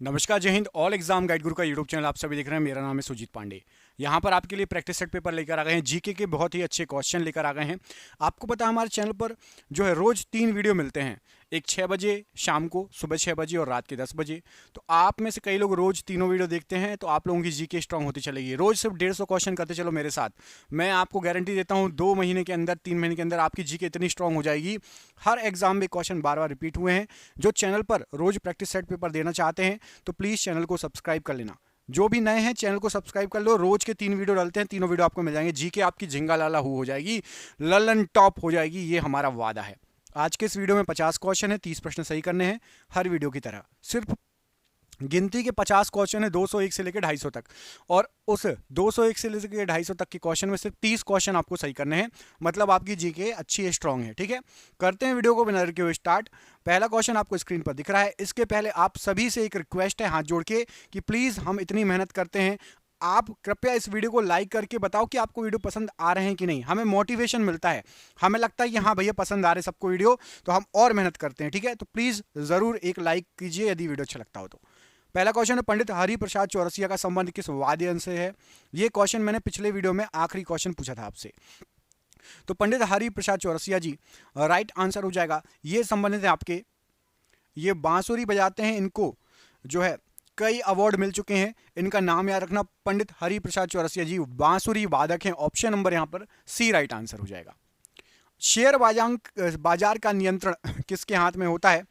नमस्कार, जय Hind. All exam guide गुरु का यूट्यूब चैनल आप सभी देख रहे हैं। मेरा नाम है सुजीत पांडे। यहाँ पर आपके लिए प्रैक्टिस सेट पेपर लेकर आ गए हैं। जीके के बहुत ही अच्छे क्वेश्चन लेकर आ गए हैं। आपको पता है हमारे चैनल पर जो है रोज 3 वीडियो मिलते हैं, एक 6 बजे शाम को, सुबह 6 बजे और रात के 10 बजे। तो आप में से कई लोग रोज तीनों वीडियो देखते हैं, तो आप लोगों की जीके स्ट्रांग होती चलेगी। रोज सिर्फ 150 क्वेश्चन करते चलो मेरे साथ। मैं आपको गारंटी देता हूँ 2 महीने के अंदर, 3 महीने के अंदर आपकी जीके इतनी स्ट्रांग हो जाएगी। हर एग्जाम में क्वेश्चन बार बार रिपीट हुए हैं। जो चैनल पर रोज प्रैक्टिस सेट पेपर देना चाहते हैं तो प्लीज चैनल को सब्सक्राइब कर लेना। जो भी नए हैं चैनल को सब्सक्राइब कर लो। रोज के 3 वीडियो डालते हैं, तीनों वीडियो आपको मिल जाएंगे। जीके आपकी झिंगा लाला हो जाएगी, ललन टॉप हो जाएगी, ये हमारा वादा है। आज के इस वीडियो में 50 क्वेश्चन है, 30 प्रश्न सही करने हैं। हर वीडियो की तरह सिर्फ गिनती के 50 क्वेश्चन है, 201 से लेकर 250 तक। और उस 201 से लेकर 250 तक के क्वेश्चन में सिर्फ 30 क्वेश्चन आपको सही करने हैं। मतलब आपकी जीके अच्छी है, स्ट्रांग है। ठीक है, करते हैं वीडियो को बिना रुके हुए स्टार्ट। पहला क्वेश्चन आपको स्क्रीन पर दिख रहा है। इसके पहले आप सभी से एक रिक्वेस्ट है हाथ जोड़ के कि प्लीज हम इतनी मेहनत करते हैं, आप कृपया इस वीडियो को लाइक करके बताओ कि आपको वीडियो पसंद आ रहे हैं कि नहीं। हमें मोटिवेशन मिलता है, हमें लगता है कि हाँ भैया पसंद आ रहे सबको वीडियो, तो हम और मेहनत करते हैं। ठीक है, तो प्लीज जरूर एक लाइक कीजिए यदि वीडियो अच्छा लगता हो तो। पहला क्वेश्चन है, पंडित हरिप्रसाद चौरसिया का संबंध किस वाद्य यंत्र से है? ये क्वेश्चन मैंने पिछले वीडियो में आखिरी क्वेश्चन पूछा था आपसे। तो पंडित हरिप्रसाद चौरसिया जी राइट आंसर हो जाएगा। ये संबंधित है आपके, ये बांसुरी बजाते हैं, इनको जो है कई अवार्ड मिल चुके हैं। इनका नाम याद रखना, पंडित हरिप्रसाद चौरसिया जी बांसुरी वादक हैं। ऑप्शन नंबर यहां पर सी राइट आंसर हो जाएगा। शेयर बाजार का नियंत्रण किसके हाथ में होता है?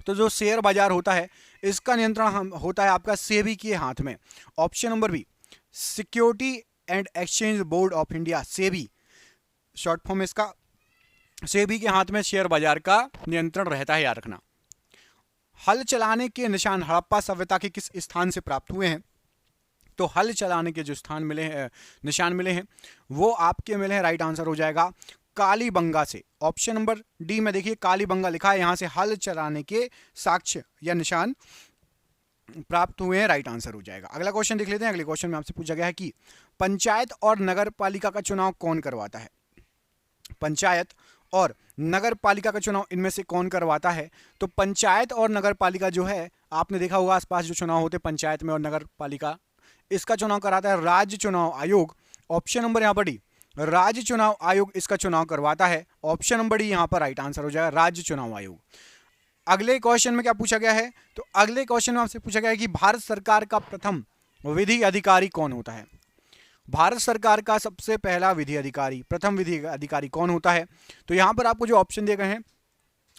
तो जो शेयर बाजार होता है इसका नियंत्रण होता है आपका सेबी के हाथ में। Option number B, security and exchange board of India, SEBI short form इसका। सेबी के हाथ में शेयर बाजार का नियंत्रण रहता है, याद रखना। हल चलाने के निशान हड़प्पा सभ्यता के किस स्थान से प्राप्त हुए हैं? तो हल चलाने के जो स्थान मिले हैं, निशान मिले हैं, वो आपके मिले हैं। राइट आंसर हो जाएगा कालीबंगा से। ऑप्शन नंबर डी में देखिए कालीबंगा लिखा है, यहां से हल चलाने के साक्ष्य या निशान प्राप्त हुए हैं। राइट आंसर हो जाएगा। अगला क्वेश्चन देख लेते हैं। अगले क्वेश्चन में आपसे पूछा गया है कि पंचायत और नगर पालिका का चुनाव कौन करवाता है? पंचायत और नगर पालिका का चुनाव इनमें से कौन करवाता है? तो पंचायत और नगर पालिका जो है, आपने देखा होगा आसपास जो चुनाव होते हैं पंचायत में और नगर पालिका, इसका चुनाव कराता है राज्य चुनाव आयोग। ऑप्शन नंबर यहां पर डी, राज्य चुनाव आयोग इसका चुनाव करवाता है। ऑप्शन नंबर डी यहां पर राइट आंसर हो जाएगा, राज्य चुनाव आयोग। अगले क्वेश्चन में क्या पूछा गया है? तो अगले क्वेश्चन में आपसे पूछा गया है कि भारत सरकार का प्रथम विधि अधिकारी कौन होता है? भारत सरकार का सबसे पहला विधि अधिकारी, प्रथम विधि अधिकारी कौन होता है? तो यहां पर आपको जो ऑप्शन दिए गए हैं,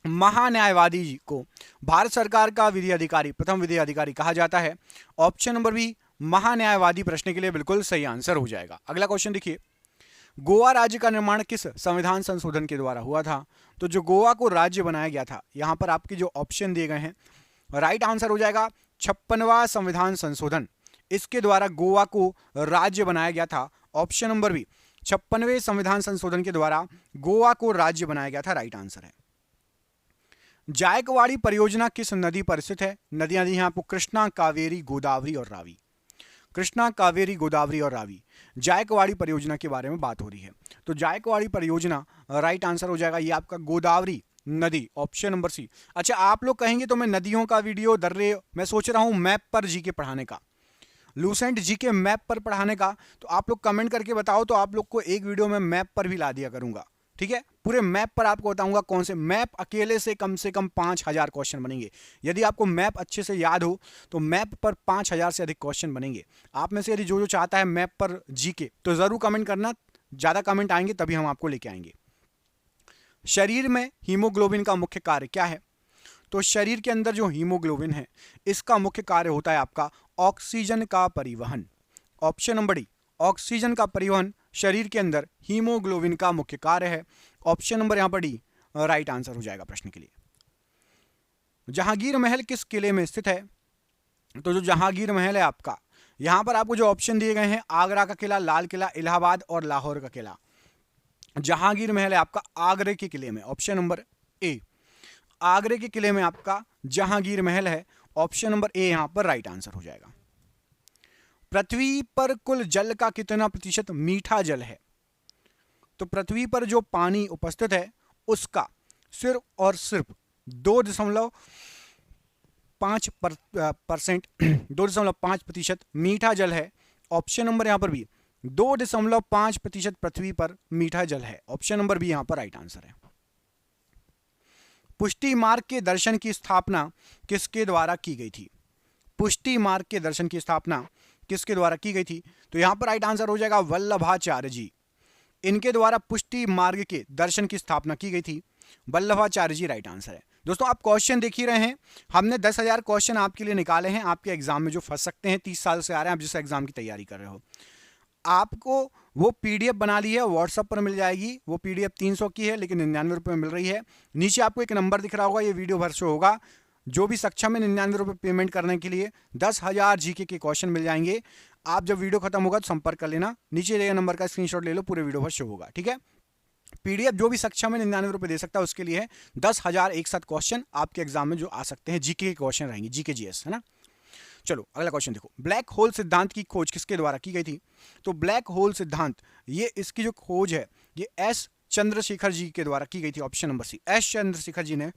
महान्यायवादी जी को भारत सरकार का विधि अधिकारी, प्रथम विधि अधिकारी कहा जाता है। ऑप्शन नंबर बी महान्यायवादी प्रश्न के लिए बिल्कुल सही आंसर हो जाएगा। अगला क्वेश्चन देखिए, गोवा राज्य का निर्माण किस संविधान संशोधन के द्वारा हुआ था? तो जो गोवा को राज्य बनाया गया था, यहां पर आपके जो ऑप्शन दिए गए हैं, राइट आंसर हो जाएगा 56वां संविधान संशोधन। इसके द्वारा गोवा को राज्य बनाया गया था। ऑप्शन नंबर बी 56वें संविधान संशोधन के द्वारा गोवा को राज्य बनाया गया था। राइट आंसर है। जायकवाड़ी परियोजना किस नदी पर स्थित है? नदियां दी हैं आपको, कृष्णा, कावेरी, गोदावरी और रावी। कृष्णा, कावेरी, गोदावरी और रावी, जायकवाड़ी परियोजना के बारे में बात हो रही है। तो जायकवाड़ी परियोजना राइट आंसर हो जाएगा ये आपका गोदावरी नदी, ऑप्शन नंबर सी। अच्छा, आप लोग कहेंगे तो मैं नदियों का वीडियो दर्रे मैं सोच रहा हूं मैप पर जीके पढ़ाने का, लूसेंट जीके मैप पर पढ़ाने का। तो आप लोग कमेंट करके बताओ, तो आप लोग को एक वीडियो में मैप पर भी ला दिया करूंगा। ठीक है, पूरे मैप पर आपको बताऊंगा कौन से मैप अकेले से कम 5000 क्वेश्चन बनेंगे। यदि आपको मैप अच्छे से याद हो तो मैप पर 5000 से अधिक क्वेश्चन बनेंगे। आप में से यदि जो चाहता है मैप पर जीके तो जरूर कमेंट करना, ज्यादा कमेंट आएंगे तभी हम आपको लेके आएंगे। शरीर में हीमोग्लोबिन का मुख्य कार्य क्या है? तो शरीर के अंदर जो हीमोग्लोबिन है इसका मुख्य कार्य होता है आपका ऑक्सीजन का परिवहन। ऑप्शन नंबर डी, ऑक्सीजन का परिवहन शरीर के अंदर हीमोग्लोबिन का मुख्य कार्य है। ऑप्शन नंबर यहां पर डी राइट आंसर हो जाएगा प्रश्न के लिए। जहांगीर महल किस किले में स्थित है? तो जो जहांगीर महल है आपका, यहां पर आपको जो ऑप्शन दिए गए हैं, आगरा का किला, लाल किला, इलाहाबाद और लाहौर का किला। जहांगीर महल है आपका आगरे के किले में। ऑप्शन नंबर ए, आगरे के किले में आपका जहांगीर महल है। ऑप्शन नंबर ए यहां पर राइट आंसर हो जाएगा। पृथ्वी पर कुल जल का कितना प्रतिशत मीठा जल है? तो पृथ्वी पर जो पानी उपस्थित है उसका सिर्फ और सिर्फ 2.5 2.5% मीठा जल है। ऑप्शन नंबर यहाँ पर भी 2.5% पृथ्वी पर मीठा जल है। ऑप्शन नंबर बी यहाँ पर राइट आंसर है। पुष्टि मार्ग के दर्शन की स्थापना किसके द्वारा की गई थी? पुष्टि मार्ग के दर्शन की स्थापना किसके द्वारा की गई थी? तो यहां पर राइट आंसर हो जाएगा वल्लभाचार्य जी। इनके द्वारा पुष्टि मार्ग के दर्शन की स्थापना की गई थी। वल्लभाचार्य जी राइट आंसर है। दोस्तों आप क्वेश्चन देख ही रहे हैं, हमने 10,000 क्वेश्चन आपके लिए निकाले हैं आपके एग्जाम में जो फंस सकते हैं। 30 साल से आ रहे हैं आप जिस एग्जाम की तैयारी कर रहे हो, आपको वो पीडीएफ बना ली है, व्हाट्सएप पर मिल जाएगी। वो पीडीएफ 300 की है लेकिन 99 रुपये में मिल रही है। नीचे आपको एक नंबर दिख रहा होगा, ये वीडियो भर शो होगा। जो भी सक्षम है 99 रुपये पेमेंट करने के लिए 10,000 जीके के क्वेश्चन मिल जाएंगे। आप जब वीडियो खत्म होगा तो संपर्क कर लेना, नीचे दिए नंबर का स्क्रीनशॉट ले लो, पूरे वीडियो भर शो होगा। ठीक है, पीडीएफ जो भी सक्षम है 99 रुपये दे सकता है, उसके लिए है 10,000 एक साथ क्वेश्चन आपके एग्जाम में जो आ सकते हैं। जीके के क्वेश्चन रहेंगे, जीके जीएस, है ना। चलो अगला क्वेश्चन देखो, ब्लैक होल सिद्धांत की खोज किसके द्वारा की गई थी? तो ब्लैक होल सिद्धांत, ये इसकी जो खोज है ये एस चंद्रशेखर जी के द्वारा की गई थी। Option number C, S Chandrasekhar ji ने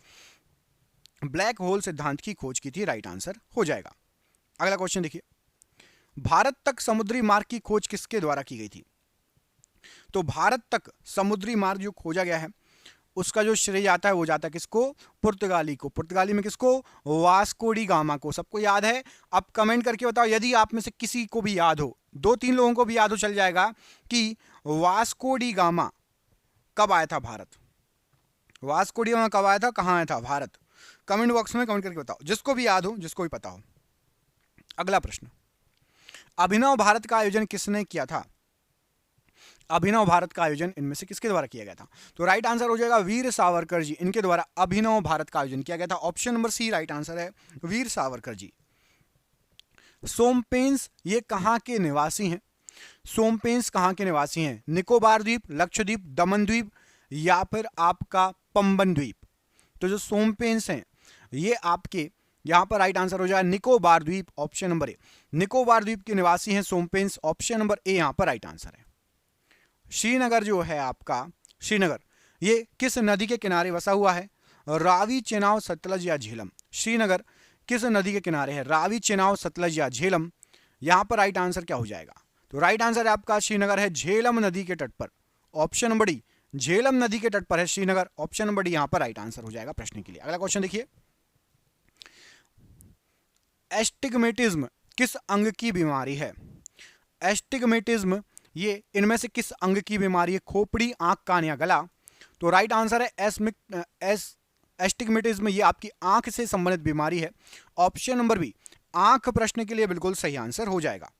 ब्लैक होल सिद्धांत की खोज की थी। राइट आंसर हो जाएगा। अगला क्वेश्चन देखिए, भारत तक समुद्री मार्ग की खोज किसके द्वारा की गई थी? तो भारत तक समुद्री मार्ग जो खोजा गया है उसका जो श्रेय आता है वो जाता है किसको? पुर्तगाली को। पुर्तगाली में किसको? वास्को डी गामा को। सबको याद है? अब कमेंट करके बताओ, यदि आप में से किसी को भी याद हो, 2-3 लोगों को भी याद हो चल जाएगा कि वास्को डी गामा कब आया था भारत। वास्को डी गामा कब आया था, कहां आया था भारत? कमेंट बॉक्स में कमेंट करके बताओ, जिसको भी याद हो, जिसको भी पता हो। अगला प्रश्न, अभिनव भारत का आयोजन किसने किया था? अभिनव भारत का आयोजन इनमें से किसके द्वारा किया गया था? तो राइट आंसर हो जाएगा वीर सावरकर जी। इनके द्वारा अभिनव भारत का आयोजन किया गया था। Option number C right answer है, वीर सावरकर जी। सोमपेंस ये कहां के निवासी हैं? सोमपेंस कहां के निवासी हैं? निकोबार द्वीप, लक्षद्वीप, दमन द्वीप या फिर आपका पंबन द्वीप? तो जो सोमपेंस हैं ये आपके यहां पर राइट आंसर हो जाएगा निकोबार द्वीप। ऑप्शन नंबर ए, निकोबार द्वीप के निवासी हैं सोमपेंस। ऑप्शन नंबर ए यहां पर राइट आंसर है। श्रीनगर जो है आपका, श्रीनगर ये किस नदी के किनारे बसा हुआ है? रावी, चेनाब, सतलज या झेलम? श्रीनगर किस नदी के किनारे है? रावी, चेनाब, सतलज या झेलम? यहां पर राइट आंसर क्या हो जाएगा? तो राइट आंसर है आपका श्रीनगर है झेलम नदी के तट पर। ऑप्शन नंबर डी, झेलम नदी के तट पर है श्रीनगर। ऑप्शन नंबर डी यहां पर राइट आंसर हो जाएगा प्रश्न के लिए। अगला क्वेश्चन देखिए, एस्टिग्मेटिज्म किस अंग की बीमारी है? एस्टिग्मेटिज्म ये इनमें से किस अंग की बीमारी है? खोपड़ी, आंख, कान या गला? तो राइट आंसर है एस्टिग्मेटिज्म ये आपकी आंख से संबंधित बीमारी है। ऑप्शन नंबर बी, आंख प्रश्न के लिए बिल्कुल सही आंसर हो जाएगा।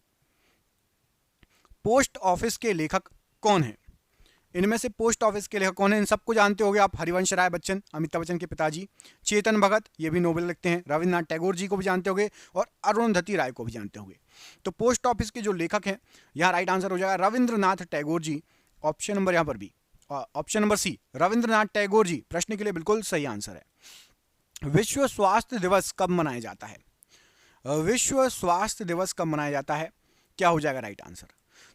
पोस्ट ऑफिस के लेखक कौन है? इनमें से पोस्ट ऑफिस के लेखक कौन है? इन सबको जानते होंगे आप, हरिवंश राय बच्चन, अमिताभ बच्चन के पिताजी। चेतन भगत ये भी नोबेल लिखते हैं। रविन्द्रनाथ टैगोर जी को भी जानते होंगे और अरुंधति राय को भी जानते होंगे। तो पोस्ट ऑफिस के जो लेखक हैं यहाँ राइट आंसर हो जाएगा रविंद्रनाथ टैगोर जी। ऑप्शन नंबर यहाँ पर भी, option number C Rabindranath Tagore ji प्रश्न के लिए बिल्कुल सही आंसर है। विश्व स्वास्थ्य दिवस कब मनाया जाता है? विश्व स्वास्थ्य दिवस कब मनाया जाता है? क्या हो जाएगा राइट आंसर?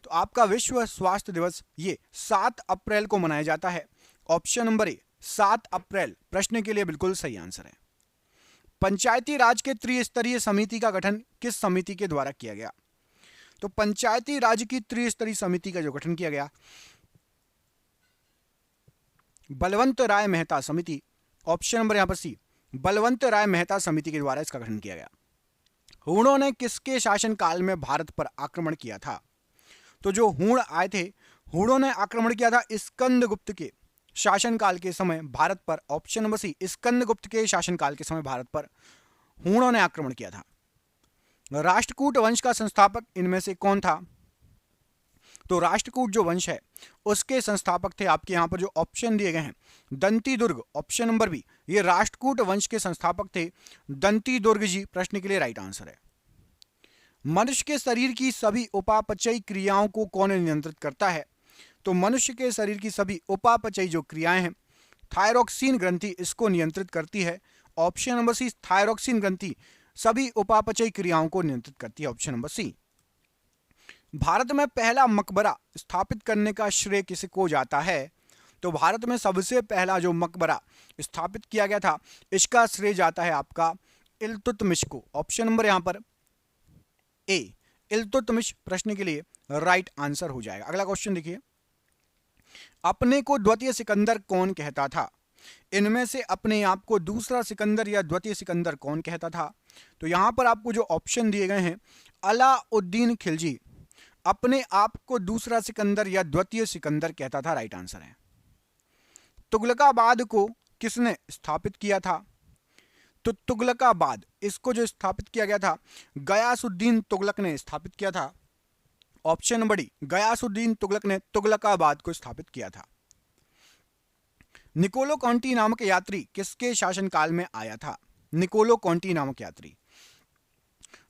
तो आपका विश्व स्वास्थ्य दिवस ये 7 अप्रैल को मनाया जाता है। ऑप्शन नंबर ए 7 अप्रैल प्रश्न के लिए बिल्कुल सही आंसर है। पंचायती राज के त्रिस्तरीय समिति का गठन किस समिति के द्वारा किया गया? तो पंचायती राज की त्रिस्तरीय समिति का जो गठन किया गया, बलवंत राय मेहता समिति। ऑप्शन नंबर यहां पर सी, बलवंत राय मेहता समिति के द्वारा इसका गठन किया गया। हूणों ने किसके शासनकाल में भारत पर आक्रमण किया था? तो जो हूण आए थे, हूणों ने आक्रमण किया था स्कंदगुप्त के शासनकाल के समय भारत पर। ऑप्शन नंबर सी, स्कंदगुप्त के शासनकाल के समय भारत पर हूणों ने आक्रमण किया था। राष्ट्रकूट वंश का संस्थापक इनमें से कौन था? तो राष्ट्रकूट जो वंश है उसके संस्थापक थे आपके यहां पर जो ऑप्शन दिए गए हैं, दंती दुर्ग। ऑप्शन नंबर बी, ये राष्ट्रकूट वंश के संस्थापक थे दंती दुर्ग जी। प्रश्न के लिए राइट आंसर है। मनुष्य के शरीर की सभी उपापचयी क्रियाओं को कौन नियंत्रित करता है? तो मनुष्य के शरीर की सभी उपापचयी जो क्रियाएं हैं, थायरॉक्सिन ग्रंथि इसको नियंत्रित करती है। ऑप्शन नंबर सी, थायरॉक्सिन ग्रंथि सभी उपापचयी क्रियाओं को नियंत्रित करती है। ऑप्शन नंबर सी। भारत में पहला मकबरा स्थापित करने का श्रेय किसको जाता है? तो भारत में सबसे पहला जो मकबरा स्थापित किया गया था इसका श्रेय जाता है आपका इल्तुतमिश को। ऑप्शन नंबर यहां पर ए इल्तुतमिश प्रश्न के लिए राइट आंसर हो जाएगा। अगला क्वेश्चन देखिए, अपने को द्वितीय सिकंदर कौन कहता था? इनमें से अपने आप को दूसरा सिकंदर या द्वितीय सिकंदर कौन कहता था? तो यहां पर आपको जो ऑप्शन दिए गए हैं, अलाउद्दीन खिलजी अपने आप को दूसरा सिकंदर या द्वितीय सिकंदर कहता था, राइट आंसर है। तुगलकाबाद को किसने स्थापित किया था? तो तुगलकाबाद इसको जो स्थापित किया गया था, गयासुद्दीन तुगलक ने स्थापित किया था। Option number D, Ghiyasuddin Tughlaq ने तुगलकाबाद को स्थापित किया था। निकोलो कॉन्टी नामक यात्री किसके शासनकाल में आया था? निकोलो कॉन्टी नामक यात्री,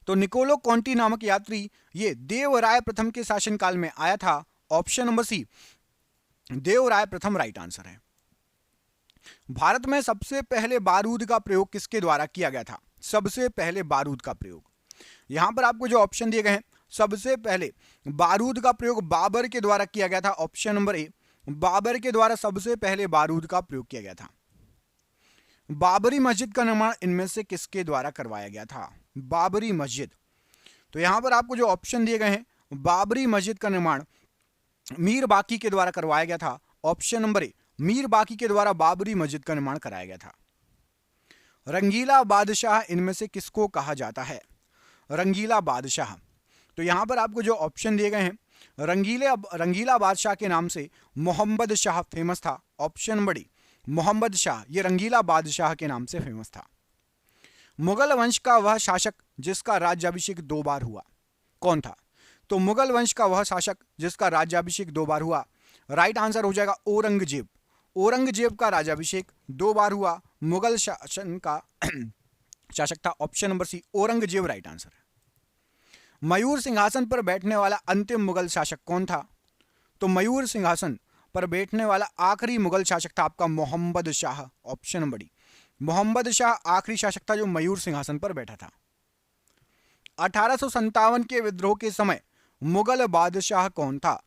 तो निकोलो कॉन्टी नामक यात्री ये देवराय प्रथम के शासनकाल में आया था। ऑप्शन नंबर सी, देवराय प्रथम राइट आंसर है। भारत में सबसे पहले बारूद का प्रयोग किसके द्वारा किया गया था? सबसे पहले बारूद का प्रयोग, यहां पर आपको जो ऑप्शन दिए गए हैं, सबसे पहले बारूद का प्रयोग बाबर के द्वारा किया गया था। ऑप्शन नंबर ए, बाबर के द्वारा सबसे पहले बारूद का प्रयोग किया गया था। बाबरी मस्जिद का निर्माण इनमें से किसके द्वारा करवाया गया था? बाबरी मस्जिद, तो यहां पर आपको जो ऑप्शन दिए गए हैं, बाबरी मस्जिद का निर्माण मीर बाकी के द्वारा करवाया गया था। ऑप्शन नंबर ए, मीर बाकी के द्वारा बाबरी मस्जिद का निर्माण कराया गया था। रंगीला बादशाह इनमें से किसको कहा जाता है? रंगीला बादशाह, तो यहां पर आपको जो ऑप्शन दिए गए हैं, रंगीला बादशाह के नाम से मोहम्मद शाह फेमस था। Option number D, Mohammad Shah ये रंगीला बादशाह के नाम से फेमस था। मुगल वंश का वह शासक जिसका राज्याभिषेक 2 बार हुआ कौन था? तो मुगल वंश का वह शासक जिसका राज्याभिषेक 2 बार हुआ, राइट आंसर हो जाएगा औरंगजेब। औरंगजेब का राज्याभिषेक 2 बार हुआ, मुगल शासन का शासक था। Option number C, Aurangzeb right answer है। मयूर सिंहासन पर बैठने वाला अंतिम मुगल शासक कौन था? तो मयूर सिंहासन पर बैठने वाला आखिरी मुगल शासक था आपका Mohammad Shah. Option number D, Mohammad Shah आखिरी शासक था जो मयूर सिंहासन पर बैठा था। 1857 के विद्रोह के समय मुगल बादशाह कौन था?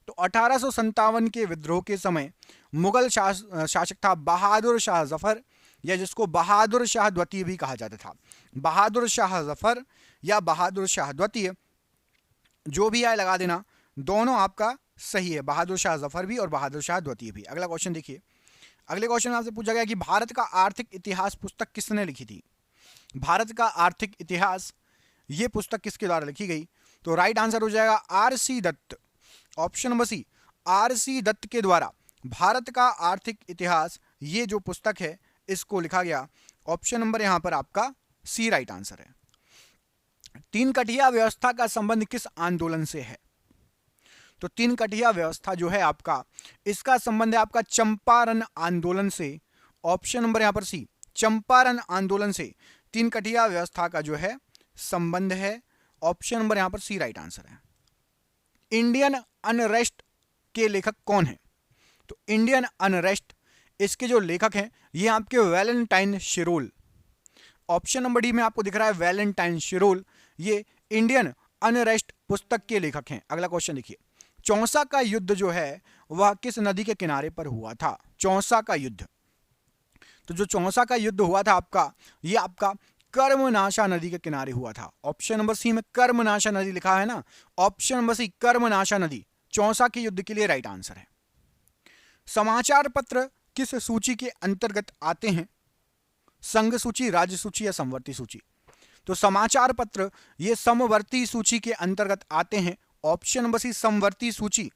तो 1857 के विद्रोह के समय मुगल शासक था बहादुर शाह जफर, या जिसको बहादुर शाह द्वितीय भी कहा जाता था। बहादुर शाह जफर या बहादुर शाह द्वितीय, जो भी आए लगा देना, दोनों आपका सही है, बहादुर शाह जफर भी और बहादुर शाह द्वितीय भी। अगला क्वेश्चन देखिए, अगले क्वेश्चन में आपसे पूछा गया कि भारत का आर्थिक इतिहास पुस्तक किसने लिखी थी? भारत का आर्थिक इतिहास ये पुस्तक किसके द्वारा लिखी गई? तो राइट आंसर हो जाएगा R C. Dutt. Option number C, R C. Dutt के द्वारा भारत का आर्थिक इतिहास ये जो पुस्तक है इसको लिखा गया। ऑप्शन नंबर यहां पर आपका सी राइट आंसर है। तीन कठिया व्यवस्था का संबंध किस आंदोलन से है? तो तीन कठिया व्यवस्था जो है आपका, इसका संबंध है आपका चंपारण आंदोलन से। ऑप्शन नंबर यहां पर सी, चंपारण आंदोलन से तीन कठिया व्यवस्था का जो है संबंध है। ऑप्शन नंबर यहां पर सी राइट आंसर है। इंडियन अनरेस्ट के लेखक कौन है? तो इंडियन अनरेस्ट इसके जो लेखक हैं ये आपके Valentine Shirol. Option number D में आपको दिख रहा है वैलेंटाइन शिरोल, ये इंडियन अनरेस्ट पुस्तक के लेखक हैं। अगला क्वेश्चन देखिए, चौसा का युद्ध जो है वह किस नदी के किनारे पर हुआ था? चौसा का युद्ध, तो जो चौसा का युद्ध हुआ था आपका, ये आपका कर्मनाशा नदी के किनारे हुआ था। ऑप्शन नंबर सी में कर्मनाशा नदी लिखा है ना, ऑप्शन नंबर सी कर्मनाशा नदी चौसा के युद्ध के लिए राइट आंसर है। समाचार पत्र किस सूची के अंतर्गत आते हैं? संघ सूची, राज्य सूची या समवर्ती सूची? तो समाचार पत्र ये समवर्ती सूची के अंतर्गत आते हैं। ऑप्शन नंबर सी समवर्ती सूची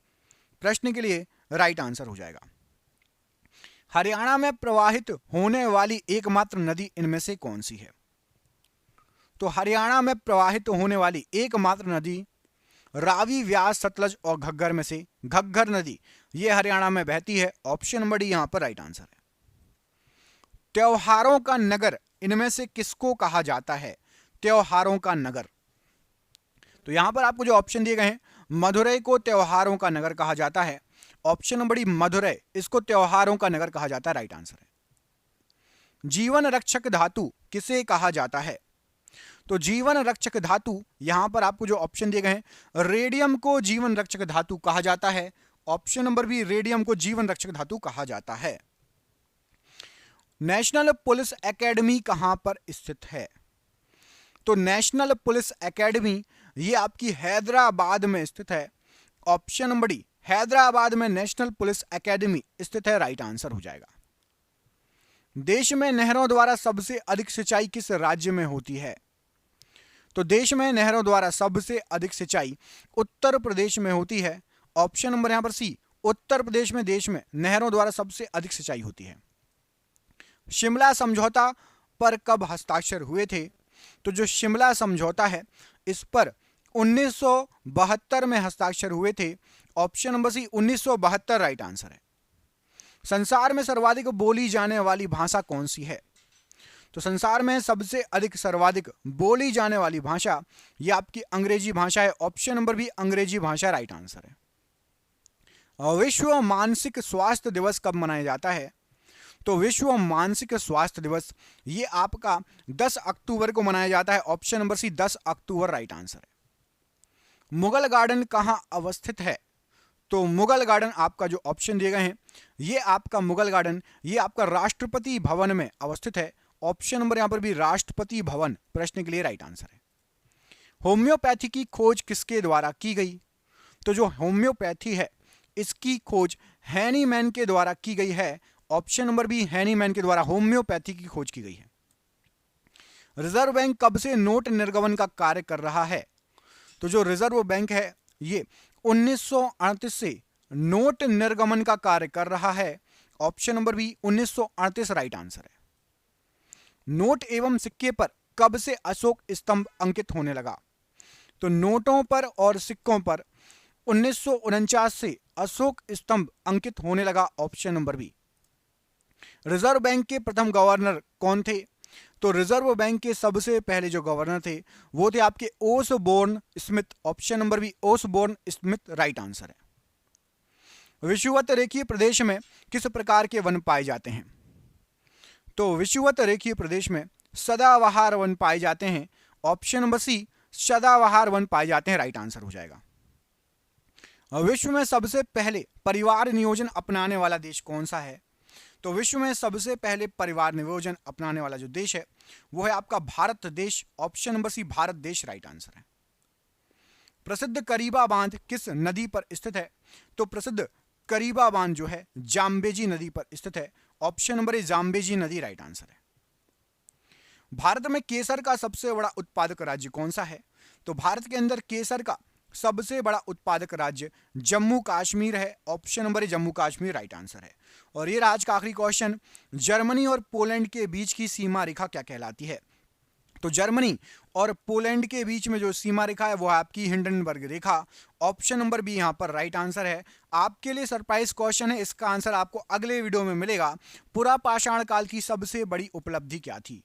प्रश्न के लिए राइट आंसर हो जाएगा। हरियाणा में प्रवाहित होने वाली एकमात्र नदी इनमें से कौन सी है? तो हरियाणा में प्रवाहित होने वाली एकमात्र नदी रावी, व्यास, सतलज और घग्गर में से घग्गर नदी ये हरियाणा में बहती है। ऑप्शन नंबर डी यहां पर राइट आंसर है। त्योहारों का नगर इनमें से किसको कहा जाता है? त्योहारों का नगर, तो यहां पर आपको जो ऑप्शन दिए गए हैं, मदुरई को त्योहारों का नगर कहा जाता है। ऑप्शन नंबर डी मदुरई इसको त्योहारों का नगर कहा जाता है, राइट आंसर है। जीवन रक्षक धातु किसे कहा जाता है? तो जीवन रक्षक धातु यहां पर आपको जो ऑप्शन दिए गए हैं, रेडियम को जीवन रक्षक धातु कहा जाता है। ऑप्शन नंबर बी रेडियम को जीवन रक्षक धातु कहा जाता है। नेशनल पुलिस एकेडमी कहां पर स्थित है? तो नेशनल पुलिस एकेडमी ये आपकी हैदराबाद में स्थित है। ऑप्शन नंबर डी, हैदराबाद में नेशनल पुलिस एकेडमी स्थित है, राइट आंसर हो जाएगा। देश में नहरों द्वारा सबसे अधिक सिंचाई किस राज्य में होती है? तो देश में नहरों द्वारा सबसे अधिक सिंचाई उत्तर प्रदेश में होती है। ऑप्शन नंबर यहां पर सी, उत्तर प्रदेश में देश में नहरों द्वारा सबसे अधिक सिंचाई होती है। शिमला समझौता पर कब हस्ताक्षर हुए थे? तो जो शिमला समझौता है इस पर 1972 में हस्ताक्षर हुए थे। Option number C 1972 right answer है। संसार में सर्वाधिक बोली जाने वाली भाषा कौन सी है? तो संसार में सबसे अधिक सर्वाधिक बोली जाने वाली भाषा ये आपकी अंग्रेजी भाषा है। ऑप्शन नंबर बी अंग्रेजी भाषा राइट आंसर है। विश्व मानसिक स्वास्थ्य दिवस कब मनाया जाता है? तो विश्व मानसिक स्वास्थ्य दिवस ये आपका 10 अक्टूबर को मनाया जाता है। ऑप्शन नंबर सी 10 अक्टूबर राइट आंसर है। मुगल गार्डन कहां अवस्थित है? तो मुगल गार्डन आपका जो ऑप्शन दिए गए हैं ये आपका मुगल गार्डन ये आपका राष्ट्रपति भवन में अवस्थित है। ऑप्शन नंबर यहां पर भी राष्ट्रपति भवन प्रश्न के लिए राइट आंसर है। होम्योपैथी की खोज किसके द्वारा की गई? तो जो होम्योपैथी है इसकी खोज हैनीमैन के द्वारा की गई है। ऑप्शन नंबर बी हैनीमैन के द्वारा होम्योपैथी की खोज की गई है। रिजर्व बैंक कब से नोट निर्गमन का कार्य कर रहा है? तो जो रिजर्व बैंक है ये 1938 से नोट निर्गमन का कार्य कर रहा है। Option number B 1938 right answer है। नोट एवं सिक्के पर कब से अशोक स्तंभ अंकित होने लगा? तो नोटों पर और सिक्कों पर 1949 से अशोक स्तंभ अंकित होने लगा। Option number B. Reserve bank के प्रथम गवर्नर कौन थे? तो रिजर्व बैंक के सबसे पहले जो गवर्नर थे वो थे आपके Osborne Smith. Option number B Osborne Smith right answer है। विषुवत रेखीय प्रदेश में किस प्रकार के वन पाए जाते हैं? तो विषुवत रेखीय प्रदेश में सदाबहार वन पाए जाते हैं। ऑप्शन नंबर सी सदाबहार वन पाए जाते हैं, राइट आंसर हो जाएगा। विश्व में सबसे पहले परिवार नियोजन अपनाने वाला देश कौन सा है? तो विश्व में सबसे पहले परिवार नियोजन अपनाने वाला जो देश है वो है आपका भारत देश। ऑप्शन नंबर सी भारत देश राइट आंसर है। प्रसिद्ध करीबा बांध किस नदी पर स्थित है? तो प्रसिद्ध करीबा बांध जो है जाम्बेजी नदी पर स्थित है। ऑप्शन नंबर ए जाम्बेजी नदी राइट आंसर है। भारत में केसर का सबसे बड़ा उत्पादक राज्य कौन सा है? तो भारत के अंदर केसर का सबसे बड़ा उत्पादक राज्य जम्मू कश्मीर है। Option number A Jammu Kashmir right answer है। और ये आज का आखिरी क्वेश्चन, जर्मनी और पोलैंड के बीच की सीमा रेखा क्या कहलाती है? तो जर्मनी और पोलैंड के बीच में जो सीमा रेखा है वो आपकी हिंडनबर्ग रेखा। ऑप्शन नंबर बी यहां पर राइट आंसर है। आपके लिए सरप्राइज क्वेश्चन है, इसका आंसर आपको अगले वीडियो में मिलेगा। पूरा पाषाण काल की सबसे बड़ी उपलब्धि क्या थी?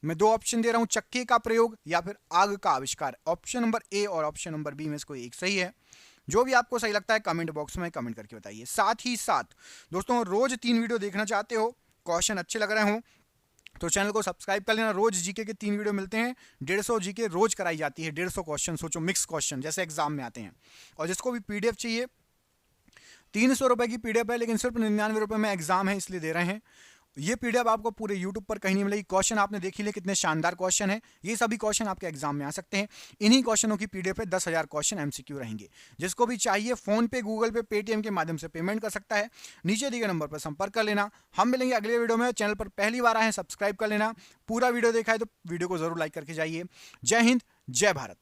मैं दो ऑप्शन दे रहा हूं, चक्के का प्रयोग या फिर आग का आविष्कार। ऑप्शन नंबर ए और ऑप्शन नंबर बी में से कोई एक सही है। जो भी आपको सही लगता है कमेंट बॉक्स में कमेंट करके बताइए। साथ ही साथ दोस्तों रोज 3 वीडियो देखना चाहते हो, क्वेश्चन अच्छे लग रहे हो तो चैनल को सब्सक्राइब कर लेना। रोज जीके के 3 वीडियो मिलते हैं। 150 जीके रोज कराई जाती है। 150 क्वेश्चन, सोचो मिक्स क्वेश्चन जैसे एग्जाम में आते हैं। और जिसको भी पीडीएफ चाहिए 300 रुपए की पीडीएफ है, लेकिन सिर्फ 99 रुपए में एग्जाम है इसलिए दे रहे हैं। ये पीडीएफ आपको पूरे यूट्यूब पर कहीं नहीं मिलेगी। क्वेश्चन आपने देख ही लिए कितने शानदार क्वेश्चन है। ये सभी क्वेश्चन आपके एग्जाम में आ सकते हैं। इन्हीं क्वेश्चनों की पीडीएफ पे 10,000 क्वेश्चन एमसीक्यू रहेंगे। जिसको भी चाहिए फोन पे, गूगल पे, पेटीएम के माध्यम से पेमेंट कर सकता है। नीचे दिए गए नंबर पर संपर्क कर लेना। हम मिलेंगे अगले वीडियो में। चैनल पर पहली बार आए हैं सब्सक्राइब कर लेना। पूरा वीडियो देखा है तो वीडियो को जरूर लाइक करके जाइए। जय हिंद, जय भारत।